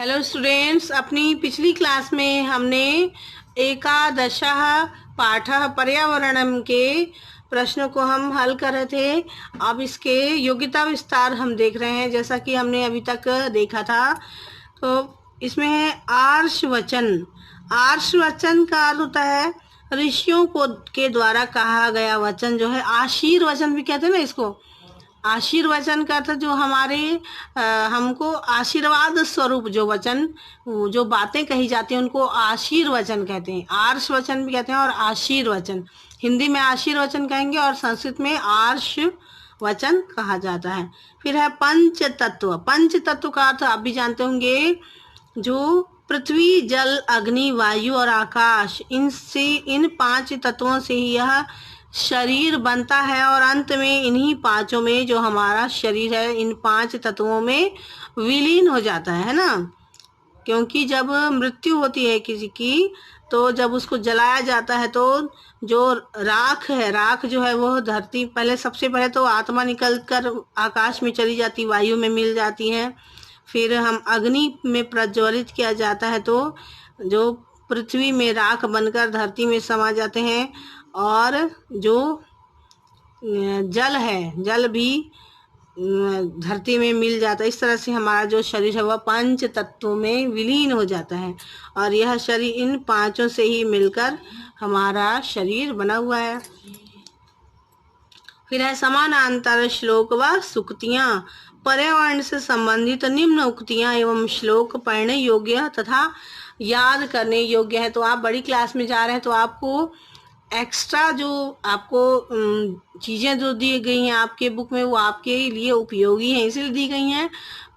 Hello students, अपनी पिछली class में हमने एकादशः पाठः पर्यावरणम के प्रश्नों को हम हल कर रहे थे। अब इसके योग्यता विस्तार हम देख रहे हैं। जैसा कि हमने अभी तक देखा था, तो इसमें है आर्ष वचन। आर्ष वचन का अर्थ होता है ऋषियों को के द्वारा कहा गया वचन, जो है आशीर्वचन भी कहते हैं ना इसको। आशीर्वचन का अर्थ जो हमारे हमको आशीर्वाद स्वरूप जो वचन, जो बातें कही जाती हैं उनको आशीर्वचन कहते हैं। आर्ष वचन भी कहते हैं और आशीर्वचन। हिंदी में आशीर्वचन कहेंगे और संस्कृत में आर्ष वचन कहा जाता है। फिर है पंच तत्व। पंच तत्व का अर्थ आप भी जानते होंगे, जो पृथ्वी, जल, अग्नि, वायु और आकाश, इन 5 तत्वों से ही यह शरीर बनता है। और अंत में इन्हीं 5 में जो हमारा शरीर है, इन 5 तत्वों में विलीन हो जाता है ना। क्योंकि जब मृत्यु होती है किसी की, तो जब उसको जलाया जाता है तो जो राख है, राख जो है वो धरती, पहले सबसे पहले तो आत्मा निकल कर आकाश में चली जाती, वायु में मिल जाती है। फिर हम अग्नि में प्रज्वलित किया जाता है तो जो पृथ्वी में राख बनकर धरती में समा जाते हैं। और जो जल है, जल भी धरती में मिल जाता है। इस तरह से हमारा जो शरीर है वह 5 तत्वों में विलीन हो जाता है। और यह शरीर इन 5 से ही मिलकर हमारा शरीर बना हुआ है। फिर है समानांतर श्लोक व सुक्तियां। पर्यावरण से संबंधित निम्न उक्तियां एवं श्लोक पढ़ने योग्य तथा याद करने योग्य है। तो आप बड़ी क्लास में जा रहे हैं तो आपको एक्स्ट्रा जो आपको चीज़ें जो दी गई हैं आपके बुक में, वो आपके लिए उपयोगी हैं, इसलिए दी गई हैं।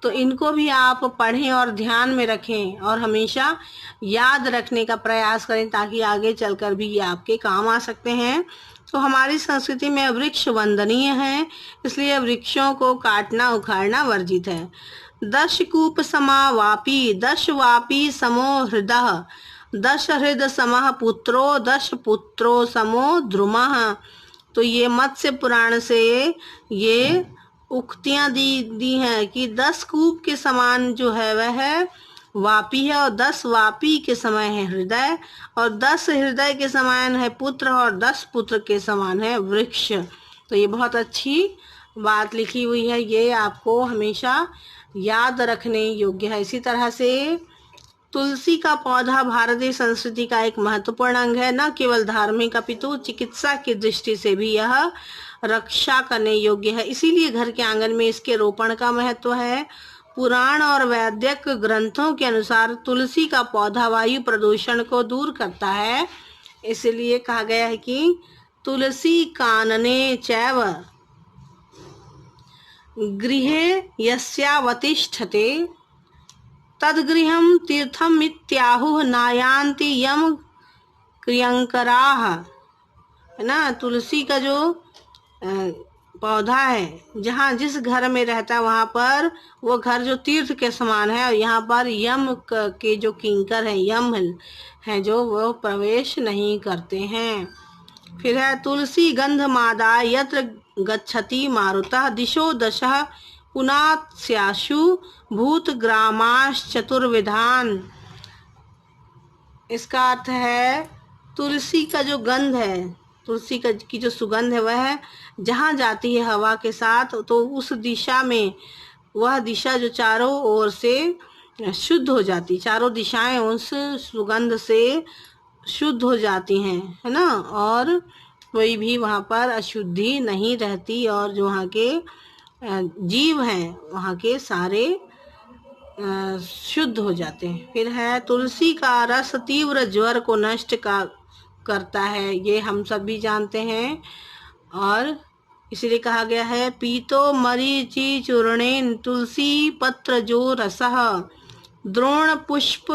तो इनको भी आप पढ़ें और ध्यान में रखें और हमेशा याद रखने का प्रयास करें, ताकि आगे चलकर भी ये आपके काम आ सकते हैं। तो हमारी संस्कृति में वृक्ष वंदनीय है, इसलिए वृक्षों को काटना उखाड़ना वर्जित है। 10 कूप समा वापी, 10 वापी समो हृदय, 10 हृदय समः पुत्रो, 10 पुत्रो समो द्रुमः। तो ये मत्स्य पुराण से ये उक्तियां दी हैं कि 10 कूप के समान जो है वह है वापी है, और 10 वापी के समान है हृदय, और 10 हृदय के समान है पुत्र, और 10 पुत्र के समान है वृक्ष। तो ये बहुत अच्छी बात लिखी हुई है, ये आपको हमेशा याद रखने योग्य है। इसी तरह से तुलसी का पौधा भारतीय संस्कृति का एक महत्वपूर्ण अंग है। न केवल धार्मिक अपितु चिकित्सा की दृष्टि से भी यह रक्षा करने योग्य है, इसीलिए घर के आंगन में इसके रोपण का महत्व है। पुराण और वैदिक ग्रंथों के अनुसार तुलसी का पौधा वायु प्रदूषण को दूर करता है, इसलिए कहा गया है कि तुलसी कानने चैव गृहे यस्यावतिष्ठते तद्गृहं तीर्थम इत्याहुः नायान्ति यम क्रियंकराः। है ना, तुलसी का जो पौधा है, जहाँ जिस घर में रहता है वहाँ पर वो घर जो तीर्थ के समान है, और यहाँ पर यम के जो किंकर हैं, यम हैं जो वो प्रवेश नहीं करते हैं। फिर है तुलसी गंधमादा यत्र गच्छति मारुतः, दिशो दशः पुनास्याशु भूत ग्रामाश चतुर्विधान। इसका अर्थ है तुलसी का जो गंध है, तुलसी की जो सुगंध है, वह जहाँ जाती है हवा के साथ, तो उस दिशा में, वह दिशा जो चारों ओर से शुद्ध हो जाती, चारों दिशाएं उस सुगंध से शुद्ध हो जाती हैं, है ना। और कोई भी वहाँ पर अशुद्धि नहीं रहती, और जो वहाँ के जीव हैं वहाँ के सारे शुद्ध हो जाते हैं। फिर है तुलसी का रस तीव्र ज्वर को नष्ट करता है, ये हम सब भी जानते हैं। और इसलिए कहा गया है पीतो मरीचि चूर्णेन तुलसी पत्र जो रसः द्रोण पुष्प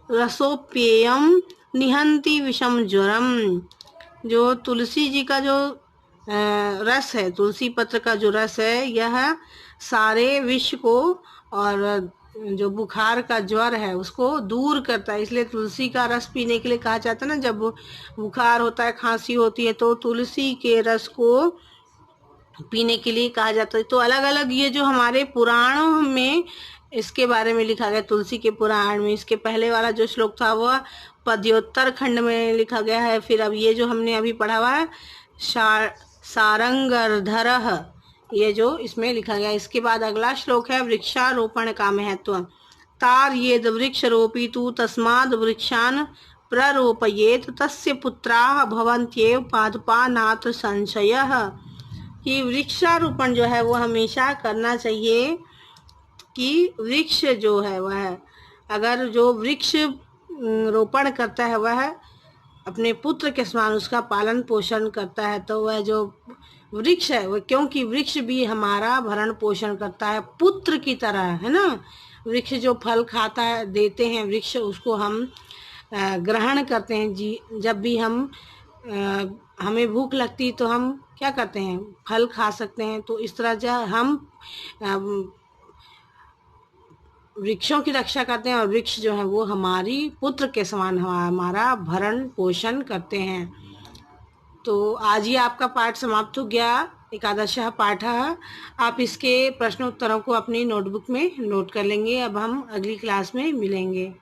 रसोप्येयम निहंति विषम ज्वरम। जो तुलसी जी का जो रस है, तुलसी पत्र का जो रस है, यह सारे विष को और जो बुखार का ज्वर है उसको दूर करता है। इसलिए तुलसी का रस पीने के लिए कहा जाता है ना, जब बुखार होता है, खांसी होती है, तो तुलसी के रस को पीने के लिए कहा जाता है। तो अलग अलग ये जो हमारे पुराणों में इसके बारे में लिखा गया तुलसी के पुराण में। इसके पहले वाला जो श्लोक था वह पद्योत्तर खंड में लिखा गया है। फिर अब ये जो हमने अभी पढ़ा हुआ है सारंगधरः, ये जो इसमें लिखा गया। इसके बाद अगला श्लोक है वृक्षारोपण का महत्व। तार येद वृक्ष रोपितु तस्माद् वृक्षान् प्ररोपयेत तस्य पुत्राः भवन्त्येव पादपानात्र संशयः। कि वृक्षारोपण जो है वो हमेशा करना चाहिए। कि वृक्ष जो है वह, अगर जो वृक्ष रोपण करता है वह अपने पुत्र के समान उसका पालन पोषण करता है, तो वह जो वृक्ष है वह, क्योंकि वृक्ष भी हमारा भरण पोषण करता है पुत्र की तरह, है ना। वृक्ष जो फल खाता है, देते हैं वृक्ष, उसको हम ग्रहण करते हैं जी। जब भी हमें भूख लगती तो हम क्या करते हैं, फल खा सकते हैं। तो इस तरह जब हम वृक्षों की रक्षा करते हैं और वृक्ष जो है वो हमारी पुत्र के समान हमारा भरण पोषण करते हैं। तो आज ही आपका पाठ समाप्त हो गया, एकादशः पाठः। आप इसके प्रश्न उत्तरों को अपनी नोटबुक में नोट कर लेंगे। अब हम अगली क्लास में मिलेंगे।